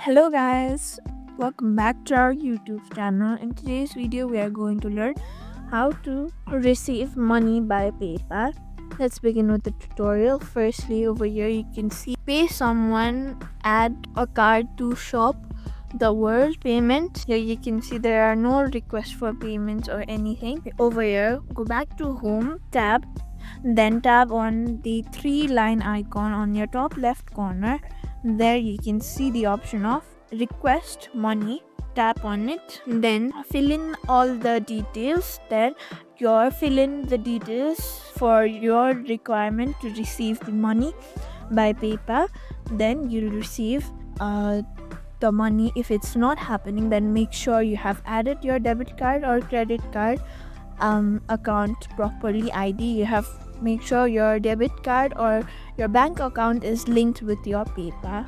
Hello guys, welcome back to our YouTube channel. In today's video we are going to learn how to receive money by PayPal. Let's begin with the tutorial. Firstly, over here you can see pay someone, add a card to shop the world payment. Here you can see there are no requests for payments or anything. Over here, go back to home tab, then tap on the three-line icon on your top left corner. There you can see the option of request money. Tap on it, then fill in all the details. Then you fill in the details for your requirement to receive the money by PayPal. Then you'll receive the money. If it's not happening, then make sure you have added your debit card or credit card account properly. ID, you have make sure your debit card or your bank account is linked with your PayPal.